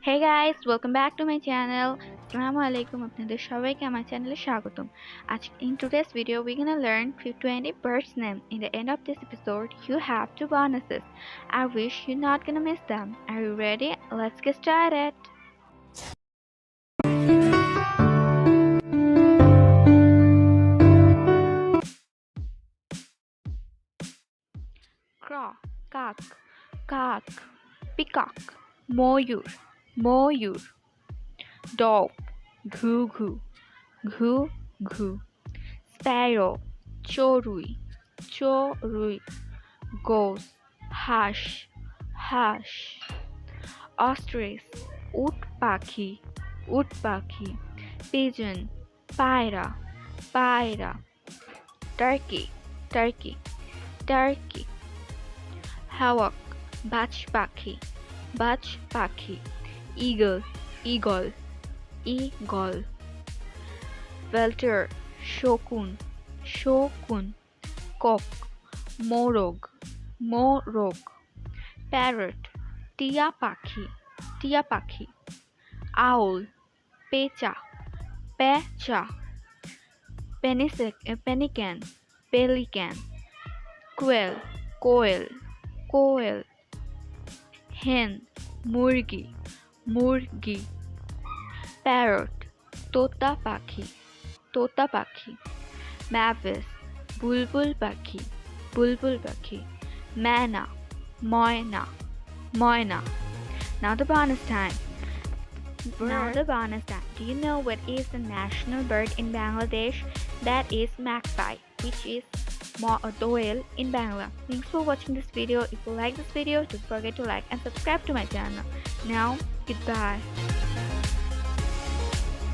Hey guys, welcome back to my channel. Assalamu alaikum আপনাদের সবাইকে আমার চ্যানেলে স্বাগতম। আজ in today's video we're gonna learn 20 birds name. In the end of this episode, you have two bonuses. I wish you're not gonna miss them. Are you ready? Let's get started. Crow, cock, cock, peacock, moyur, moyur, dove, ঘু ঘু, ঘু ঘু, sparrow, চড়ুই, চড়ুই, goose, হাঁস, হাঁস, ostrich, উট পাখি, উট পাখি, pigeon, পায়রা, পায়রা, turkey, turkey, turkey, hawk, বাজ পাখি, বাজ পাখি, eagle, eagle, eagle, vulture, শকুন, শকুন, cock, মোরগ, মোরগ, parrot, টিয়া পাখি, টিয়া পাখি, owl, পেঁচা, পেঁচা, pelican, pelican, quail, কোয়েল, কোয়েল, hen, মুরগি, মুরগি, parrot, তোতা পাখি, তোতা পাখি, mavis, বুলবুল পাখি, বুলবুল পাখি, manna, Moyna, Moyna. Now the bonus time. Now the bonus time. Do you know what is the national bird in Bangladesh? That is magpie, which is doel in Bangla. Thanks for watching this video. If you like this video, don't forget to like and subscribe to my channel. Now, goodbye.